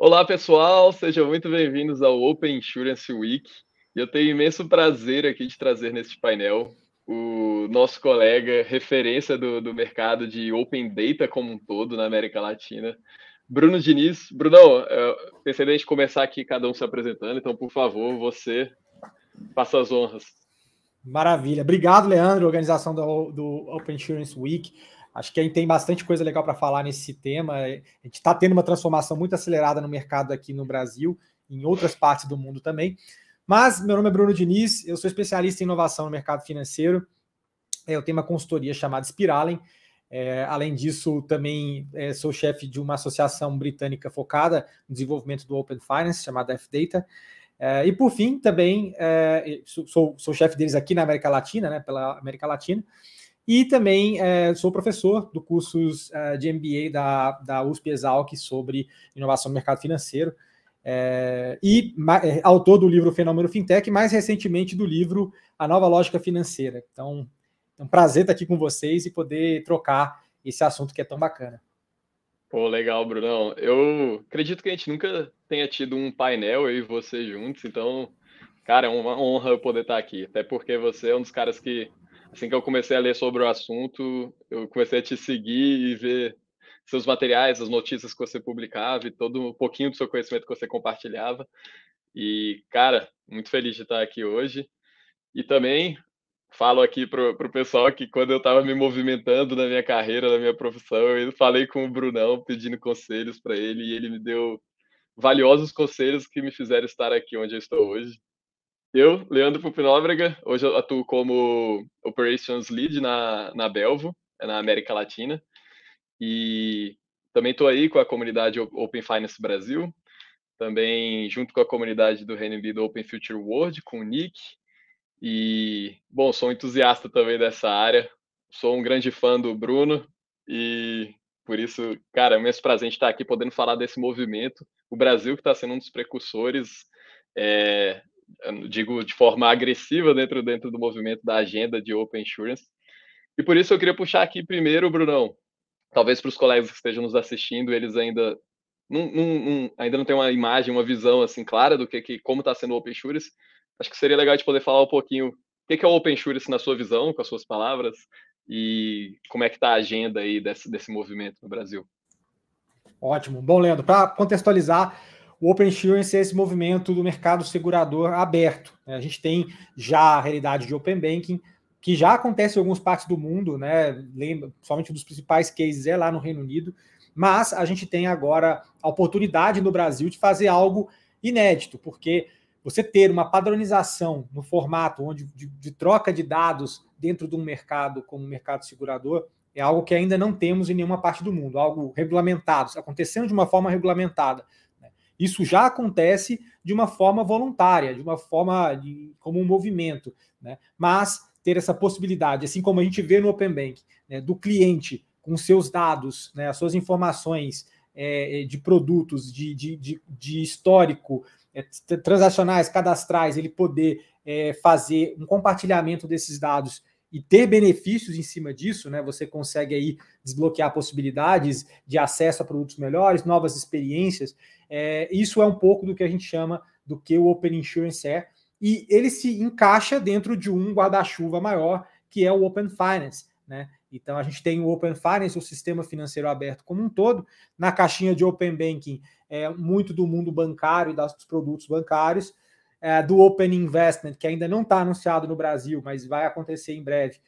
Olá, pessoal, sejam muito bem-vindos ao Open Insurance Week. E eu tenho imenso prazer aqui de trazer neste painel o nosso colega, referência do mercado de Open Data como um todo na América Latina, Bruno Diniz. Brunão, pensei em a gente começar aqui, cada um se apresentando, então, por favor, você faça as honras. Maravilha. Obrigado, Leandro, organização do Open Insurance Week. Acho que a gente tem bastante coisa legal para falar nesse tema. A gente está tendo uma transformação muito acelerada no mercado aqui no Brasil, em outras partes do mundo também. Mas meu nome é Bruno Diniz, eu sou especialista em inovação no mercado financeiro. Eu tenho uma consultoria chamada Spiralen. Além disso, também sou chefe de uma associação britânica focada no desenvolvimento do Open Finance, chamada F-Data. E por fim, também sou chefe deles aqui na América Latina, né, pela América Latina, e também sou professor do cursos de MBA da USP Exalc sobre inovação no mercado financeiro, autor do livro Fenômeno Fintech, e mais recentemente do livro A Nova Lógica Financeira. Então, é um prazer estar aqui com vocês e poder trocar esse assunto que é tão bacana. Pô, legal, Brunão. Eu acredito que a gente nunca tenha tido um painel, eu e você juntos, então, cara, é uma honra eu poder estar aqui. Até porque você é um dos caras que, assim que eu comecei a ler sobre o assunto, eu comecei a te seguir e ver seus materiais, as notícias que você publicava e todo um pouquinho do seu conhecimento que você compartilhava. E, cara, muito feliz de estar aqui hoje. E também falo aqui pro pessoal que quando eu estava me movimentando na minha carreira, na minha profissão, eu falei com o Brunão pedindo conselhos para ele e ele me deu valiosos conselhos que me fizeram estar aqui onde eu estou hoje. Eu, Leandro Pupinóbrega, hoje eu atuo como Operations Lead na Belvo, na América Latina, e também estou aí com a comunidade Open Finance Brasil, também junto com a comunidade do RNB do Open Future World, com o Nick, e, bom, sou entusiasta também dessa área, sou um grande fã do Bruno e por isso, cara, é um imenso prazer estar aqui podendo falar desse movimento. O Brasil que está sendo um dos precursores, digo de forma agressiva dentro do movimento da agenda de Open Insurance. E por isso eu queria puxar aqui primeiro, Brunão, talvez para os colegas que estejam nos assistindo, eles ainda ainda não têm uma imagem, uma visão assim clara do como está sendo o Open Insurance. Acho que seria legal de poder falar um pouquinho o que é o Open Insurance na sua visão, com as suas palavras, e como é que está a agenda aí desse movimento no Brasil. Ótimo. Bom, Leandro, para contextualizar, o Open Insurance é esse movimento do mercado segurador aberto. A gente tem já a realidade de Open Banking, que já acontece em algumas partes do mundo, né? Lembra, somente um dos principais cases é lá no Reino Unido, mas a gente tem agora a oportunidade no Brasil de fazer algo inédito, porque você ter uma padronização no formato onde de troca de dados dentro de um mercado como o mercado segurador é algo que ainda não temos em nenhuma parte do mundo, algo regulamentado, acontecendo de uma forma regulamentada. Isso já acontece de uma forma voluntária, de uma forma como um movimento, né? Mas ter essa possibilidade, assim como a gente vê no Open Bank, né, do cliente com seus dados, né, as suas informações de produtos, de histórico, transacionais, cadastrais, ele poder fazer um compartilhamento desses dados e ter benefícios em cima disso, né? Você consegue aí desbloquear possibilidades de acesso a produtos melhores, novas experiências. Isso é um pouco do que a gente chama do que o Open Insurance é, e ele se encaixa dentro de um guarda-chuva maior, que é o Open Finance, né? Então a gente tem o Open Finance, o sistema financeiro aberto como um todo. Na caixinha de Open Banking, muito do mundo bancário e dos produtos bancários, do Open Investment, que ainda não está anunciado no Brasil, mas vai acontecer em breve,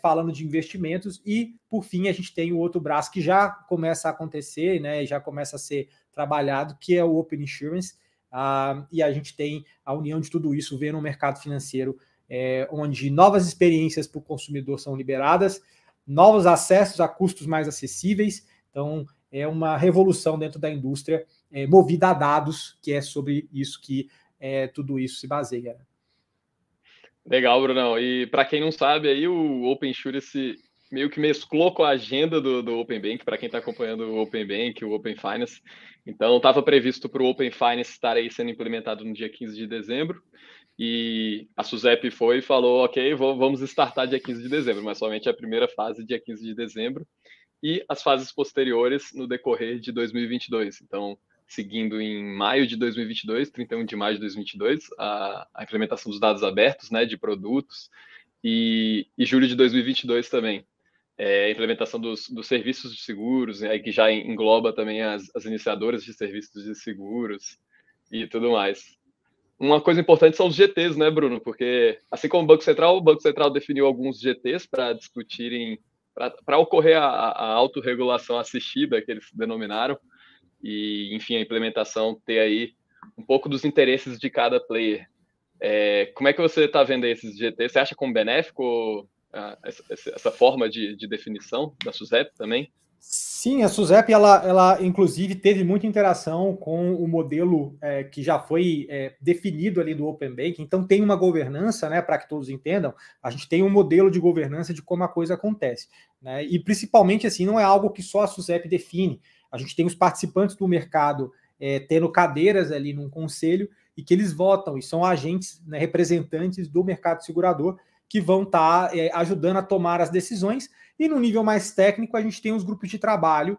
falando de investimentos. E, por fim, a gente tem o outro braço que já começa a acontecer, né, e já começa a ser trabalhado, que é o Open Insurance, e a gente tem a união de tudo isso, vendo um mercado financeiro onde novas experiências para o consumidor são liberadas, novos acessos a custos mais acessíveis. Então, é uma revolução dentro da indústria, movida a dados, que é sobre isso que tudo isso se baseia. Legal, Brunão. E para quem não sabe, aí o Open Insurance meio que mesclou com a agenda do Open Bank, para quem está acompanhando o Open Bank, o Open Finance. Então, estava previsto para o Open Finance estar aí sendo implementado no dia 15 de dezembro. E a SUSEP foi e falou, ok, vamos startar dia 15 de dezembro, mas somente a primeira fase dia 15 de dezembro e as fases posteriores no decorrer de 2022. Então, seguindo em maio de 2022, 31 de maio de 2022, a implementação dos dados abertos, né, de produtos, e julho de 2022 também, a implementação dos serviços de seguros, aí que já engloba também as iniciadoras de serviços de seguros e tudo mais. Uma coisa importante são os GTs, né, Bruno? Porque, assim como o Banco Central definiu alguns GTs para discutirem, para ocorrer a autorregulação assistida, que eles denominaram, e, enfim, a implementação ter aí um pouco dos interesses de cada player. Como é que você está vendo esses GTs? Você acha como benéfico essa forma de definição da SUSEP também? Sim, a SUSEP, ela inclusive teve muita interação com o modelo que já foi definido ali do Open Banking, então tem uma governança, né, para que todos entendam, a gente tem um modelo de governança de como a coisa acontece, né, e principalmente assim, não é algo que só a SUSEP define, a gente tem os participantes do mercado tendo cadeiras ali num conselho e que eles votam, e são agentes, né, representantes do mercado segurador que vão estar ajudando a tomar as decisões. E no nível mais técnico, a gente tem os grupos de trabalho,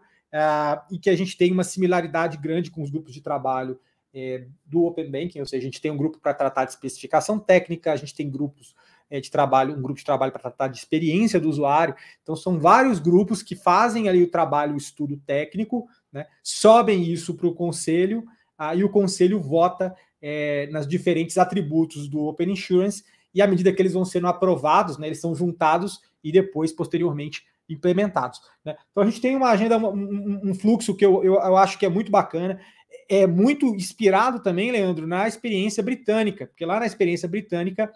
e que a gente tem uma similaridade grande com os grupos de trabalho do Open Banking, ou seja, a gente tem um grupo para tratar de especificação técnica, a gente tem grupos de trabalho, um grupo de trabalho para tratar de experiência do usuário. Então, são vários grupos que fazem ali o trabalho, o estudo técnico, né, sobem isso para o conselho, e o conselho vota nas diferentes atributos do Open Insurance, e à medida que eles vão sendo aprovados, né, eles são juntados e depois, posteriormente, implementados, né? Então a gente tem uma agenda, um fluxo que eu acho que é muito bacana, é muito inspirado também, Leandro, na experiência britânica, porque lá na experiência britânica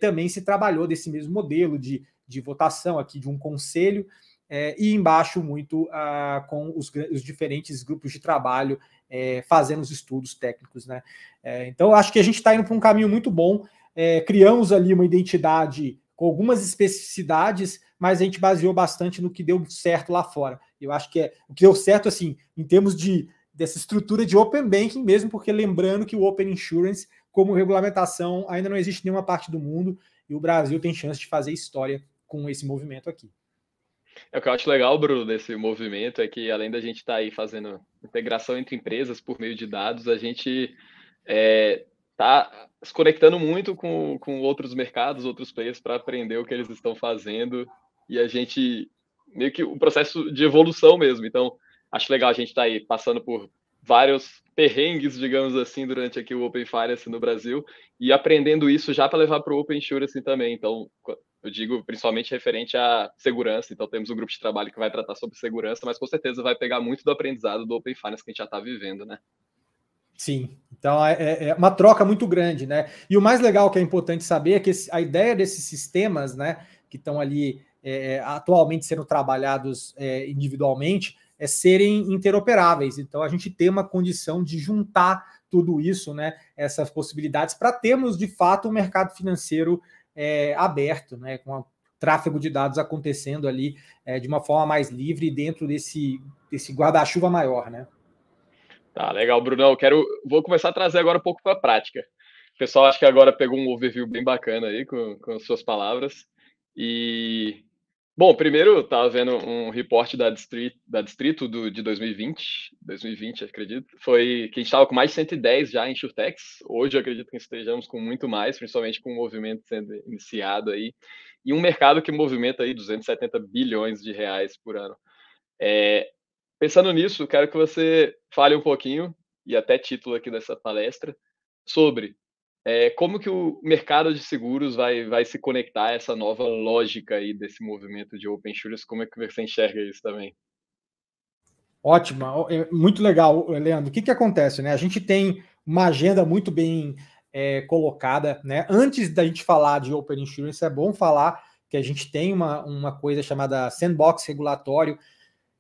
também se trabalhou desse mesmo modelo de votação aqui de um conselho, e embaixo muito com os diferentes grupos de trabalho fazendo os estudos técnicos, né? Então eu acho que a gente está indo para um caminho muito bom. Criamos ali uma identidade com algumas especificidades, mas a gente baseou bastante no que deu certo lá fora. Eu acho que o que deu certo, assim, em termos dessa estrutura de Open Banking mesmo, porque lembrando que o Open Insurance, como regulamentação, ainda não existe em nenhuma parte do mundo, e o Brasil tem chance de fazer história com esse movimento aqui. O que eu acho legal, Bruno, desse movimento é que, além da gente estar aí fazendo integração entre empresas por meio de dados, a gente está se conectando muito com outros mercados, outros players, para aprender o que eles estão fazendo, e a gente, meio que o processo de evolução mesmo. Então, acho legal a gente estar aí passando por vários perrengues, digamos assim, durante aqui o Open Finance no Brasil, e aprendendo isso já para levar para o Open Insurance também. Então, eu digo principalmente referente à segurança. Então, temos um grupo de trabalho que vai tratar sobre segurança, mas com certeza vai pegar muito do aprendizado do Open Finance que a gente já está vivendo, né? Sim, então é uma troca muito grande, né? E o mais legal que é importante saber é que a ideia desses sistemas, né, que estão ali atualmente sendo trabalhados individualmente, é serem interoperáveis. Então a gente tem uma condição de juntar tudo isso, né, essas possibilidades, para termos de fato um mercado financeiro aberto, né, com o tráfego de dados acontecendo ali de uma forma mais livre dentro desse guarda-chuva maior, né? Tá, legal, Brunão. Vou começar a trazer agora um pouco para a prática. O pessoal acho que agora pegou um overview bem bacana aí com as suas palavras. E, bom, primeiro eu estava vendo um report da Distrito de 2020, acredito. Foi que a gente estava com mais de 110 já em InsurTechs. Hoje eu acredito que estejamos com muito mais, principalmente com o movimento sendo iniciado aí. E um mercado que movimenta aí 270 bilhões de reais por ano. Pensando nisso, quero que você fale um pouquinho, e até título aqui dessa palestra, sobre como que o mercado de seguros vai se conectar a essa nova lógica aí desse movimento de Open Insurance. Como é que você enxerga isso também? Ótimo, muito legal, Leandro. O que acontece, né? A gente tem uma agenda muito bem colocada, né? Antes da gente falar de Open Insurance, é bom falar que a gente tem uma coisa chamada sandbox regulatório,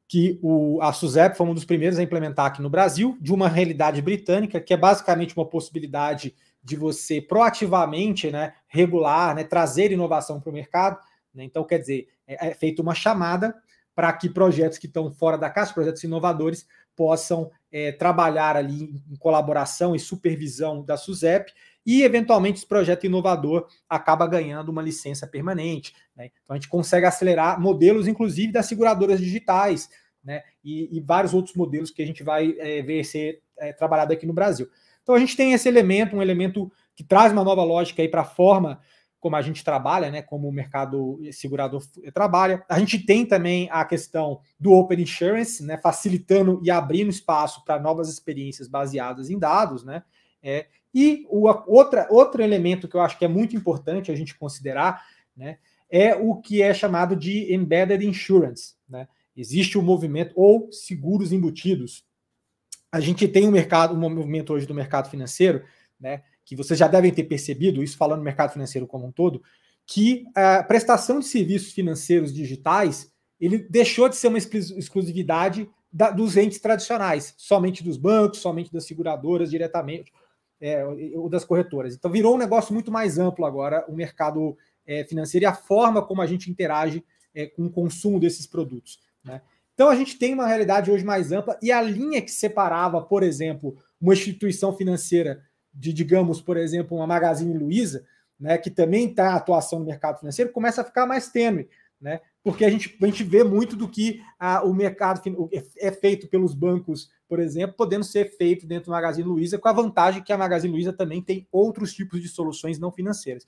que a SUSEP foi um dos primeiros a implementar aqui no Brasil, de uma realidade britânica, que é basicamente uma possibilidade de você proativamente, né, regular, né, trazer inovação para o mercado, né? Então, quer dizer, é feita uma chamada para que projetos que estão fora da caixa, projetos inovadores, possam trabalhar ali em colaboração e supervisão da SUSEP, e, eventualmente, esse projeto inovador acaba ganhando uma licença permanente, né? Então, a gente consegue acelerar modelos, inclusive, das seguradoras digitais, né? E vários outros modelos que a gente vai ver ser trabalhado aqui no Brasil. Então a gente tem esse elemento, um elemento que traz uma nova lógica aí para a forma como a gente trabalha, né, como o mercado segurador trabalha. A gente tem também a questão do Open Insurance, né, facilitando e abrindo espaço para novas experiências baseadas em dados, né? E outro elemento que eu acho que é muito importante a gente considerar, né, é o que é chamado de Embedded Insurance, né? Existe o movimento, ou seguros embutidos. A gente tem um movimento hoje do mercado financeiro, né, que vocês já devem ter percebido, isso falando no mercado financeiro como um todo, que a prestação de serviços financeiros digitais, ele deixou de ser uma exclusividade dos entes tradicionais, somente dos bancos, somente das seguradoras diretamente, ou das corretoras. Então virou um negócio muito mais amplo agora, o mercado financeiro e a forma como a gente interage com o consumo desses produtos, né? Então a gente tem uma realidade hoje mais ampla e a linha que separava, por exemplo, uma instituição financeira de, digamos, por exemplo, uma Magazine Luiza, né, que também está em atuação no mercado financeiro, começa a ficar mais tênue, né? Porque a gente vê muito do que o mercado é feito pelos bancos, por exemplo, podendo ser feito dentro do Magazine Luiza, com a vantagem que a Magazine Luiza também tem outros tipos de soluções não financeiras.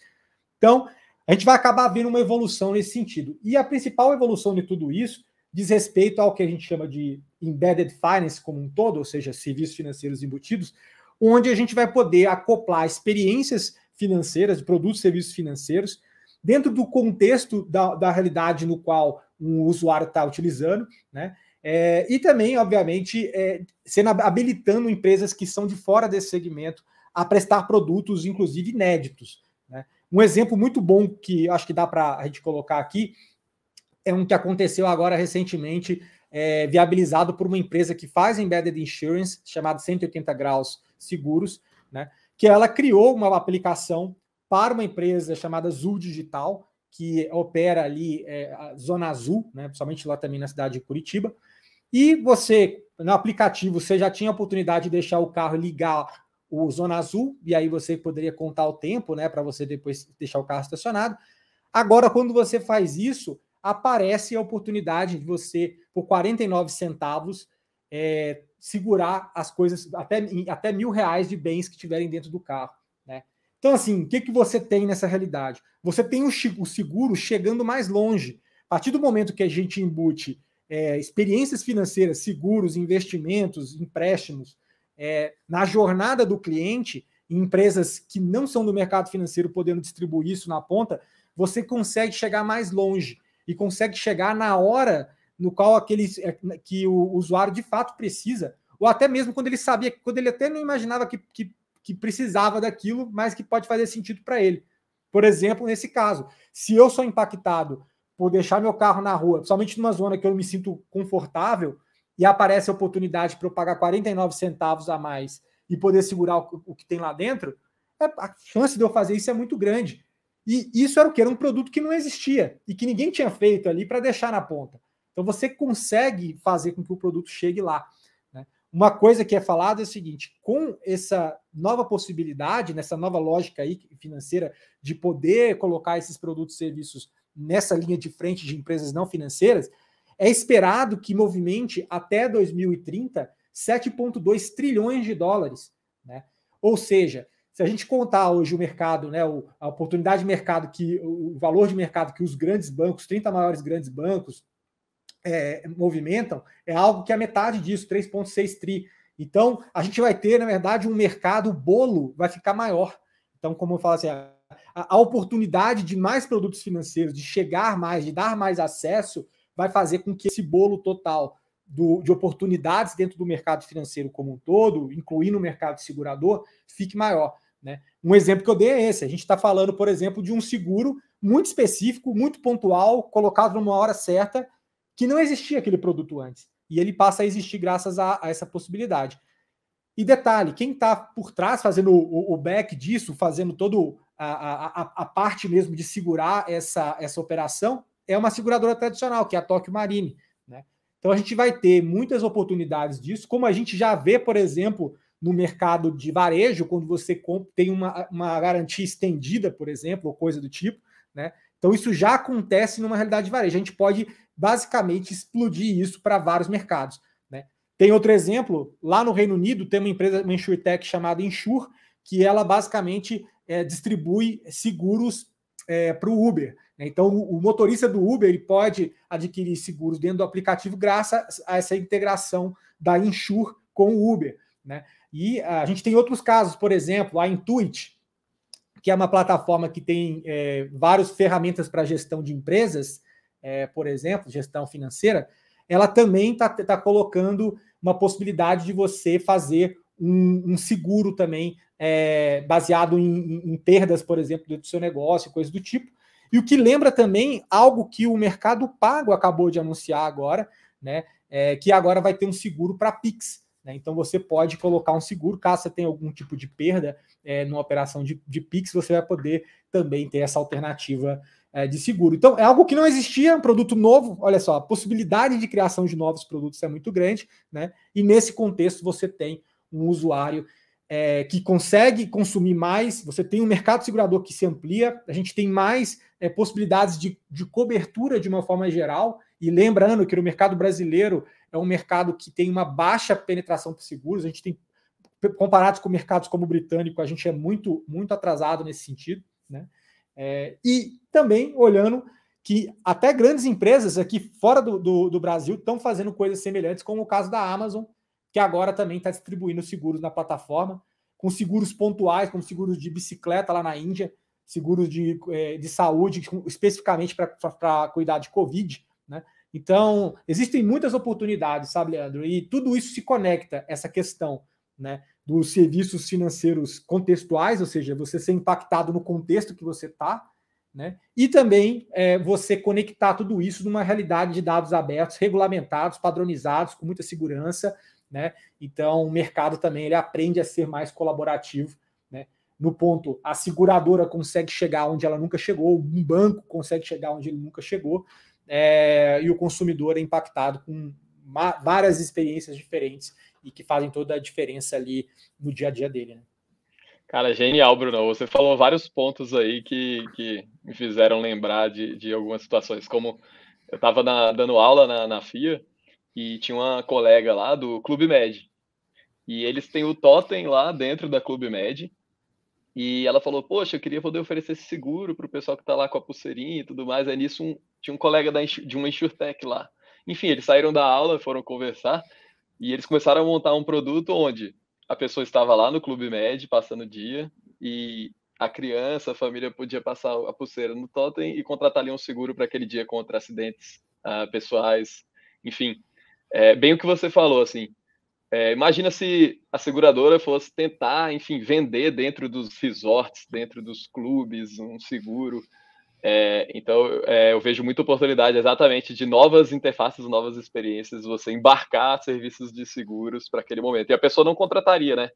Então, a gente vai acabar vendo uma evolução nesse sentido. E a principal evolução de tudo isso diz respeito ao que a gente chama de Embedded Finance como um todo, ou seja, serviços financeiros embutidos, onde a gente vai poder acoplar experiências financeiras, de produtos e serviços financeiros, dentro do contexto da realidade no qual um usuário está utilizando, né? E também, obviamente, habilitando empresas que são de fora desse segmento a prestar produtos, inclusive inéditos, né? Um exemplo muito bom que acho que dá para a gente colocar aqui é um que aconteceu agora recentemente, viabilizado por uma empresa que faz Embedded Insurance, chamada 180 Graus Seguros, né? Que ela criou uma aplicação para uma empresa chamada Azul Digital, que opera ali a Zona Azul, né, principalmente lá também na cidade de Curitiba. E você, no aplicativo, você já tinha a oportunidade de deixar o carro ligar o Zona Azul, e aí você poderia contar o tempo, né, para você depois deixar o carro estacionado. Agora, quando você faz isso, aparece a oportunidade de você, por 49 centavos, segurar as coisas, até R$1.000 de bens que tiverem dentro do carro, né? Então, assim, o que você tem nessa realidade? Você tem o seguro chegando mais longe. A partir do momento que a gente embute experiências financeiras, seguros, investimentos, empréstimos, na jornada do cliente, em empresas que não são do mercado financeiro podendo distribuir isso na ponta, você consegue chegar mais longe e consegue chegar na hora no qual que o usuário de fato precisa, ou até mesmo quando ele sabia, quando ele até não imaginava que precisava daquilo, mas que pode fazer sentido para ele. Por exemplo, nesse caso, se eu sou impactado por deixar meu carro na rua, principalmente numa zona que eu me sinto confortável, e aparece a oportunidade para eu pagar 49 centavos a mais e poder segurar o que tem lá dentro, a chance de eu fazer isso é muito grande. E isso era o que? Era um produto que não existia e que ninguém tinha feito ali para deixar na ponta. Então você consegue fazer com que o produto chegue lá, né? Uma coisa que é falada é o seguinte: com essa nova possibilidade, nessa nova lógica aí financeira de poder colocar esses produtos e serviços nessa linha de frente de empresas não financeiras, é esperado que movimente até 2030 7,2 trilhões de dólares, né? Ou seja, se a gente contar hoje o mercado, né, a oportunidade de mercado, o valor de mercado que os grandes bancos, 30 maiores grandes bancos, movimentam, é algo que é a metade disso, 3,6 tri. Então, a gente vai ter, na verdade, um mercado, o bolo vai ficar maior. Então, como eu falo assim, a oportunidade de mais produtos financeiros, de chegar mais, de dar mais acesso, vai fazer com que esse bolo total de oportunidades dentro do mercado financeiro como um todo, incluindo o mercado segurador, fique maior, né? Um exemplo que eu dei é esse. A gente está falando, por exemplo, de um seguro muito específico, muito pontual, colocado numa hora certa, que não existia aquele produto antes. E ele passa a existir graças a essa possibilidade. E detalhe, quem está por trás, fazendo o back disso, fazendo toda a parte mesmo de segurar essa operação, é uma seguradora tradicional, que é a Tokio Marine, né? Então a gente vai ter muitas oportunidades disso, como a gente já vê, por exemplo, no mercado de varejo, quando você tem uma garantia estendida, por exemplo, ou coisa do tipo, né? Então isso já acontece numa realidade de varejo. A gente pode basicamente explodir isso para vários mercados, né? Tem outro exemplo, lá no Reino Unido tem uma empresa, uma insurtech chamada Insure, que ela basicamente distribui seguros para o Uber. Então, o motorista do Uber ele pode adquirir seguros dentro do aplicativo graças a essa integração da Insure com o Uber, né? E a gente tem outros casos, por exemplo, a Intuit, que é uma plataforma que tem várias ferramentas para gestão de empresas, por exemplo, gestão financeira, ela também está colocando uma possibilidade de você fazer um seguro também baseado em perdas, por exemplo, do seu negócio, coisas do tipo. E o que lembra também algo que o Mercado Pago acabou de anunciar agora, né? Que agora vai ter um seguro para Pix. Né? Então você pode colocar um seguro, caso você tenha algum tipo de perda numa operação de Pix, você vai poder também ter essa alternativa de seguro. Então é algo que não existia, um produto novo. Olha só, a possibilidade de criação de novos produtos é muito grande, né? E nesse contexto você tem um usuário que consegue consumir mais, você tem um mercado segurador que se amplia, a gente tem mais possibilidades de cobertura de uma forma geral, e lembrando que no mercado brasileiro é um mercado que tem uma baixa penetração por seguros, a gente tem, comparados com mercados como o britânico, a gente é muito, muito atrasado nesse sentido, né? E também olhando que até grandes empresas aqui fora do Brasil estão fazendo coisas semelhantes, como o caso da Amazon, que agora também está distribuindo seguros na plataforma, com seguros pontuais, como seguros de bicicleta lá na Índia, seguros de saúde, especificamente para cuidar de Covid, né? Então, existem muitas oportunidades, sabe, Leandro? E tudo isso se conecta, essa questão, né, dos serviços financeiros contextuais, ou seja, você ser impactado no contexto que você está, né? E também você conectar tudo isso numa realidade de dados abertos, regulamentados, padronizados, com muita segurança, né? Então, o mercado também ele aprende a ser mais colaborativo, né? No ponto, a seguradora consegue chegar onde ela nunca chegou, um banco consegue chegar onde ele nunca chegou, e o consumidor é impactado com várias experiências diferentes e que fazem toda a diferença ali no dia a dia dele, né? Cara, genial, Bruno. Você falou vários pontos aí que me fizeram lembrar de algumas situações, como eu estava dando aula na FIA e tinha uma colega lá do Clube Med. E eles têm o totem lá dentro da Clube Med. E ela falou, poxa, eu queria poder oferecer esse seguro para o pessoal que está lá com a pulseirinha e tudo mais. Aí nisso tinha um colega de uma insurtech lá. Enfim, eles saíram da aula, foram conversar e eles começaram a montar um produto onde a pessoa estava lá no Clube Med, passando o dia, e a criança, a família podia passar a pulseira no totem e contratar ali um seguro para aquele dia contra acidentes pessoais. Enfim, bem o que você falou, assim. Imagina se a seguradora fosse tentar, enfim, vender dentro dos resorts, dentro dos clubes, um seguro. Então, eu vejo muita oportunidade exatamente de novas interfaces, novas experiências, você embarcar serviços de seguros para aquele momento. E a pessoa não contrataria, né?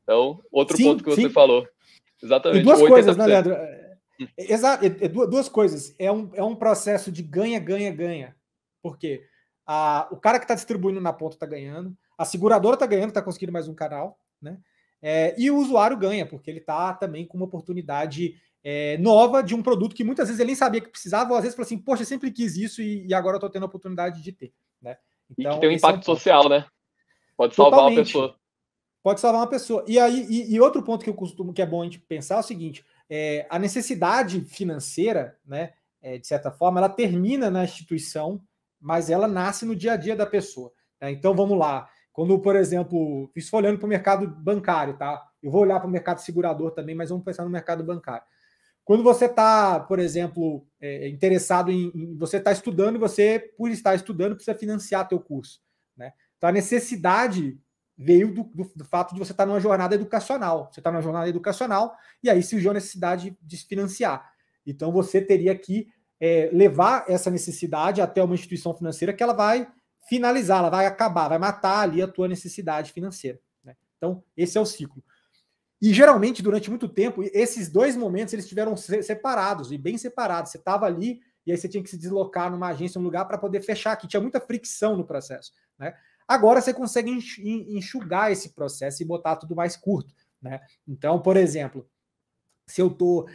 Então, outro ponto que você falou. Exatamente. E duas coisas, né, Leandro? Exato, duas coisas. É um processo de ganha, ganha, ganha. Por quê? O cara que está distribuindo na ponta está ganhando, a seguradora está ganhando, está conseguindo mais um canal, né? E o usuário ganha, porque ele está também com uma oportunidade nova de um produto que muitas vezes ele nem sabia que precisava, ou às vezes falou assim, poxa, eu sempre quis isso e agora eu estou tendo a oportunidade de ter, né? Então, e que tem um impacto social, né? Pode salvar uma pessoa. Pode salvar uma pessoa. E outro ponto que eu costumo, que é bom a gente pensar é o seguinte, a necessidade financeira, né, de certa forma, ela termina na instituição, mas ela nasce no dia a dia da pessoa. Né? Então, vamos lá. Quando, por exemplo, isso foi olhando para o mercado bancário, tá? Eu vou olhar para o mercado segurador também, mas vamos pensar no mercado bancário. Quando você está, por exemplo, interessado você está estudando e você, por estar estudando, precisa financiar teu curso. Né? Então, a necessidade veio do fato de você estar numa jornada educacional. Você está numa jornada educacional e aí surgiu a necessidade de se financiar. Então, você teria que levar essa necessidade até uma instituição financeira que ela vai finalizar, ela vai acabar, vai matar ali a tua necessidade financeira. Né? Então, esse é o ciclo. E, geralmente, durante muito tempo, esses dois momentos eles estiveram separados, e bem separados. Você estava ali e aí você tinha que se deslocar numa agência, num lugar para poder fechar, que tinha muita fricção no processo. Né? Agora você consegue enxugar esse processo e botar tudo mais curto. Né? Então, por exemplo, se eu estou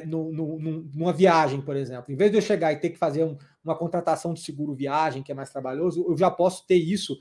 numa viagem, por exemplo, em vez de eu chegar e ter que fazer uma contratação de seguro viagem, que é mais trabalhoso, eu já posso ter isso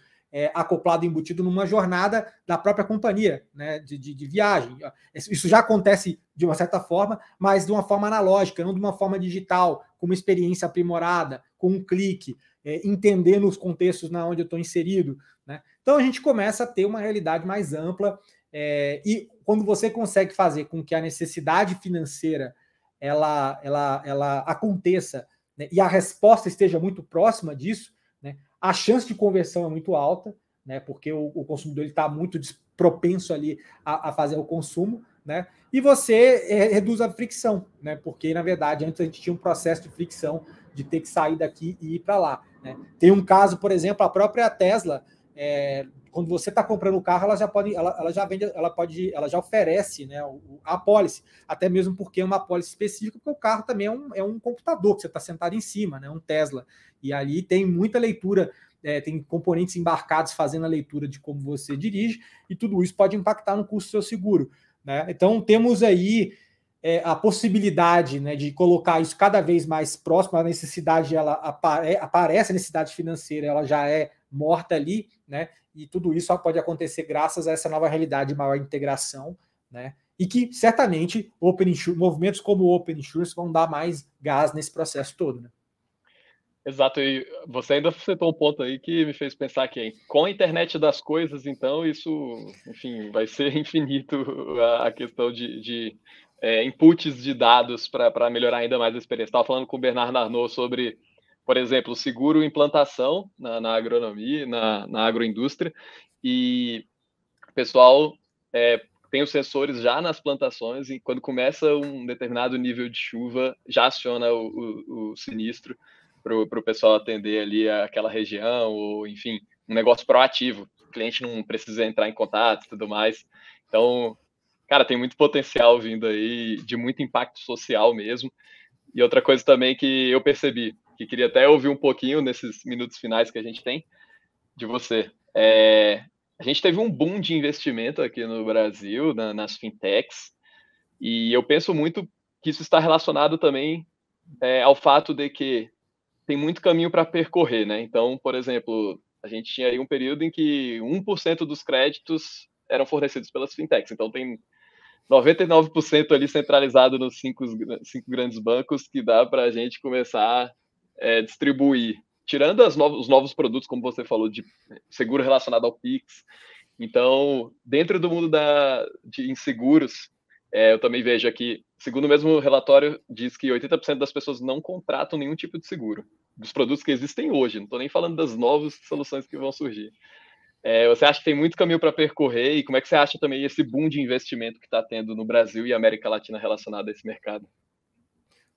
acoplado, embutido numa jornada da própria companhia, né, de viagem. Isso já acontece de uma certa forma, mas de uma forma analógica, não de uma forma digital, com uma experiência aprimorada, com um clique, entendendo os contextos na onde eu estou inserido, né? Então a gente começa a ter uma realidade mais ampla, e quando você consegue fazer com que a necessidade financeira ela aconteça, né, e a resposta esteja muito próxima disso, né, a chance de conversão é muito alta, né, porque o consumidor está muito propenso ali a fazer o consumo, né, e você reduz a fricção, né, porque na verdade antes a gente tinha um processo de fricção de ter que sair daqui e ir para lá, né. Tem um caso, por exemplo, a própria Tesla, quando você está comprando o carro, ela já oferece, né, a apólice, até mesmo porque é uma apólice específica, porque o carro também é um computador que você está sentado em cima, né, um Tesla, e ali tem muita leitura, tem componentes embarcados fazendo a leitura de como você dirige, e tudo isso pode impactar no custo do seu seguro, né? Então temos aí a possibilidade, né, de colocar isso cada vez mais próximo, a necessidade, ela aparece, a necessidade financeira, ela já é morta ali, né, e tudo isso só pode acontecer graças a essa nova realidade de maior integração, né, e que certamente movimentos como o Open Insurance vão dar mais gás nesse processo todo, né? Exato, e você ainda citou um ponto aí que me fez pensar que com a internet das coisas, então, isso, enfim, vai ser infinito a questão de inputs de dados para melhorar ainda mais a experiência. Estava falando com o Bernardo Arnault sobre, por exemplo, seguro implantação na agronomia, na agroindústria, e o pessoal tem os sensores já nas plantações e quando começa um determinado nível de chuva, já aciona o sinistro para o pessoal atender ali aquela região, ou enfim, um negócio proativo. O cliente não precisa entrar em contato e tudo mais. Então, cara, tem muito potencial vindo aí, de muito impacto social mesmo. E outra coisa também que eu percebi, que queria até ouvir um pouquinho nesses minutos finais que a gente tem, de você. A gente teve um boom de investimento aqui no Brasil, nas fintechs, e eu penso muito que isso está relacionado também ao fato de que tem muito caminho para percorrer, né? Então, por exemplo, a gente tinha aí um período em que 1% dos créditos eram fornecidos pelas fintechs. Então, tem 99% ali centralizado nos cinco grandes bancos que dá para a gente começar a distribuir. Tirando os novos produtos, como você falou, de seguro relacionado ao Pix. Então, dentro do mundo de inseguros, eu também vejo aqui, segundo o mesmo relatório, diz que 80% das pessoas não contratam nenhum tipo de seguro, dos produtos que existem hoje, não estou nem falando das novas soluções que vão surgir. Você acha que tem muito caminho para percorrer, e como é que você acha também esse boom de investimento que está tendo no Brasil e América Latina relacionado a esse mercado?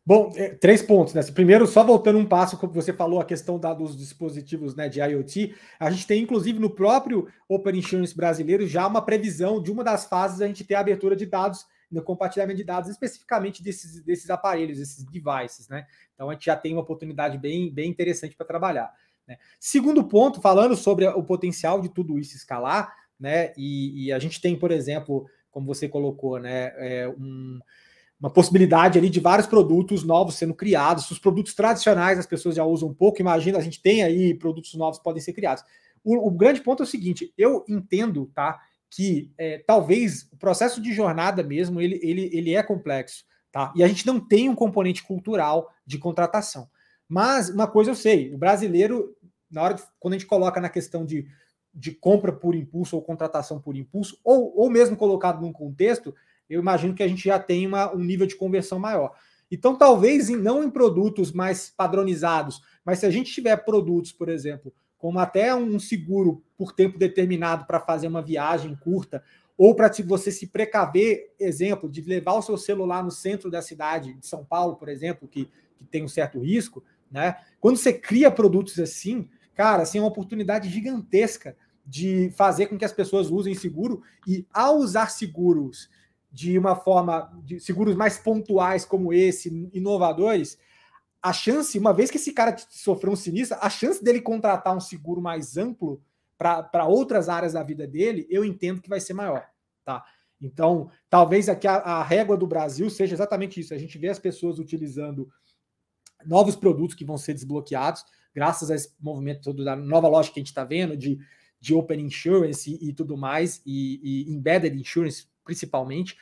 Bom, 3 pontos, né? Primeiro, só voltando um passo, como você falou, a questão dos dispositivos, né, de IoT, a gente tem, inclusive, no próprio Open Insurance brasileiro, já uma previsão de uma das fases a gente ter a abertura de dados, no compartilhamento de dados, especificamente desses aparelhos, esses devices, né? Então, a gente já tem uma oportunidade bem interessante para trabalhar, né? Segundo ponto, falando sobre o potencial de tudo isso escalar, né? E a gente tem, por exemplo, como você colocou, né, uma possibilidade ali de vários produtos novos sendo criados. Os produtos tradicionais as pessoas já usam um pouco, imagina, a gente tem aí produtos novos que podem ser criados. O grande ponto é o seguinte, eu entendo, tá, que talvez o processo de jornada mesmo, ele é complexo, tá? E a gente não tem um componente cultural de contratação. Mas uma coisa eu sei, o brasileiro, na hora quando a gente coloca na questão de compra por impulso ou contratação por impulso, ou mesmo colocado num contexto, eu imagino que a gente já tem um nível de conversão maior. Então, talvez não em produtos mais padronizados, mas se a gente tiver produtos, por exemplo, como até um seguro por tempo determinado para fazer uma viagem curta, ou para você se precaver, exemplo, de levar o seu celular no centro da cidade de São Paulo, por exemplo, que tem um certo risco, né? Quando você cria produtos assim, cara, assim, é uma oportunidade gigantesca de fazer com que as pessoas usem seguro, e ao usar seguros de uma forma, de seguros mais pontuais como esse, inovadores, a chance, uma vez que esse cara sofreu um sinistro, a chance dele contratar um seguro mais amplo para outras áreas da vida dele, eu entendo que vai ser maior, tá? Então, talvez aqui a régua do Brasil seja exatamente isso, a gente vê as pessoas utilizando novos produtos que vão ser desbloqueados, graças a esse movimento todo da nova lógica que a gente está vendo, de de Open Insurance e tudo mais, e Embedded Insurance principalmente,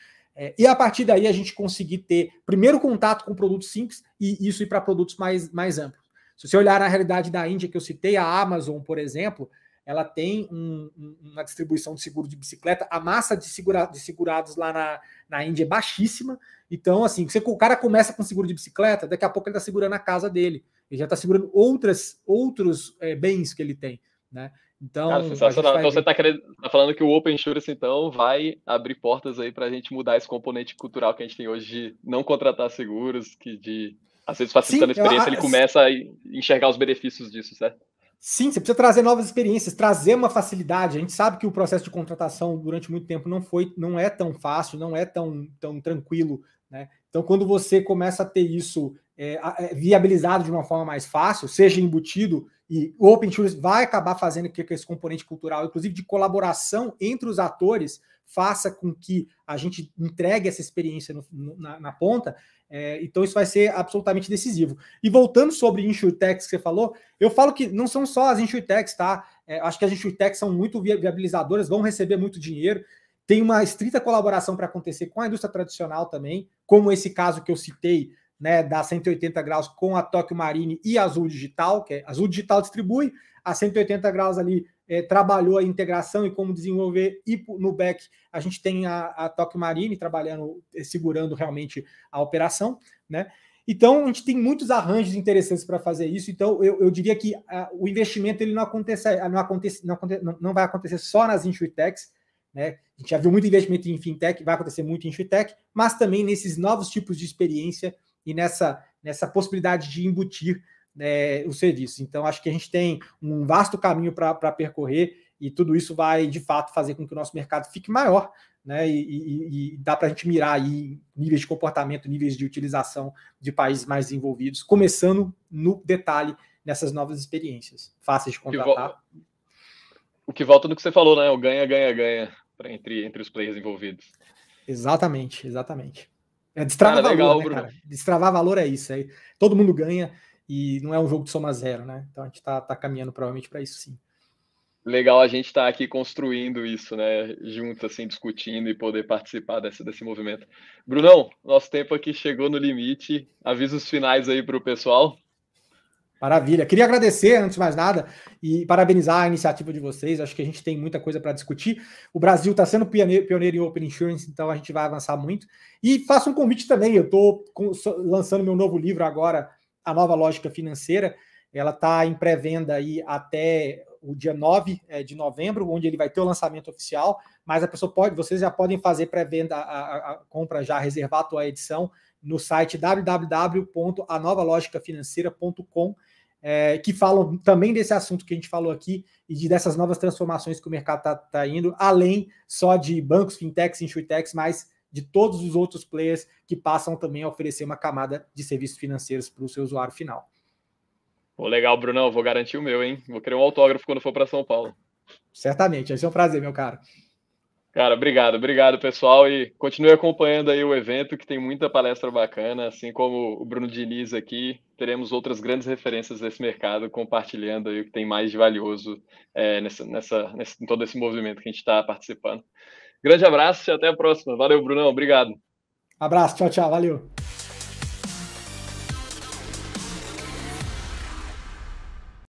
e a partir daí a gente conseguir ter primeiro contato com produtos simples e isso ir para produtos mais amplos. Se você olhar na realidade da Índia que eu citei, a Amazon, por exemplo, ela tem uma distribuição de seguro de bicicleta, a massa de segurados lá na Índia é baixíssima, então assim, o cara começa com seguro de bicicleta, daqui a pouco ele está segurando a casa dele, ele já está segurando outros bens que ele tem, né? Então, cara, sensacional. Então você tá falando que o Open Insurance, então, vai abrir portas aí para a gente mudar esse componente cultural que a gente tem hoje de não contratar seguros, às vezes facilitando a experiência, ele começa a enxergar os benefícios disso, certo? Sim, você precisa trazer novas experiências, trazer uma facilidade. A gente sabe que o processo de contratação durante muito tempo não é tão fácil, não é tão tranquilo, né? Então, quando você começa a ter isso viabilizado de uma forma mais fácil, seja embutido, e o Open Insurance vai acabar fazendo que esse componente cultural, inclusive de colaboração entre os atores, faça com que a gente entregue essa experiência na ponta, então isso vai ser absolutamente decisivo. E voltando sobre InsurTechs que você falou, eu falo que não são só as InsurTechs, tá? Acho que as InsurTechs são muito viabilizadoras, vão receber muito dinheiro, tem uma estrita colaboração para acontecer com a indústria tradicional também, como esse caso que eu citei, né, da 180 graus com a Tokyo Marine e a Azul Digital, que Azul Digital distribui, a 180 graus ali trabalhou a integração e como desenvolver, e no back a gente tem a Tokyo Marine trabalhando, segurando realmente a operação, né? Então a gente tem muitos arranjos interessantes para fazer isso, então eu diria que o investimento ele não vai acontecer só nas InsurTechs, né? A gente já viu muito investimento em fintech, vai acontecer muito em InsurTech, mas também nesses novos tipos de experiência e nessa possibilidade de embutir o serviço. Então, acho que a gente tem um vasto caminho para percorrer e tudo isso vai, de fato, fazer com que o nosso mercado fique maior, né? E dá para a gente mirar aí níveis de comportamento, níveis de utilização de países mais desenvolvidos, começando no detalhe nessas novas experiências, fáceis de contratar. O que volta no que você falou, né? O ganha, ganha, ganha entre os players envolvidos. Exatamente. Destravar valor, legal, né, Bruno? Cara? Destravar valor é isso aí. Todo mundo ganha e não é um jogo de soma zero, né? Então a gente tá caminhando provavelmente para isso, sim. Legal a gente estar aqui construindo isso, né? Junto, assim, discutindo e poder participar desse movimento. Brunão, nosso tempo aqui chegou no limite. Avisos finais aí para o pessoal. Maravilha. Queria agradecer, antes de mais nada, e parabenizar a iniciativa de vocês. Acho que a gente tem muita coisa para discutir. O Brasil está sendo pioneiro em Open Insurance, então a gente vai avançar muito. E faço um convite também. Eu estou lançando meu novo livro agora, A Nova Lógica Financeira. Ela está em pré-venda aí até o dia 9 de novembro, onde ele vai ter o lançamento oficial, mas vocês já podem fazer pré-venda, a compra já, reservar a tua edição no site www.anovalogicafinanceira.com, que falam também desse assunto que a gente falou aqui e dessas novas transformações que o mercado está indo, além só de bancos, fintechs, insurtechs, mas de todos os outros players que passam também a oferecer uma camada de serviços financeiros para o seu usuário final. Pô, legal, Brunão, vou garantir o meu, hein? Vou querer um autógrafo quando for para São Paulo. Certamente, vai ser um prazer, meu caro. Cara, obrigado, pessoal, e continue acompanhando aí o evento, que tem muita palestra bacana, assim como o Bruno Diniz aqui, teremos outras grandes referências desse mercado, compartilhando aí o que tem mais de valioso em todo esse movimento que a gente está participando. Grande abraço e até a próxima. Valeu, Brunão, obrigado. Abraço, tchau, valeu.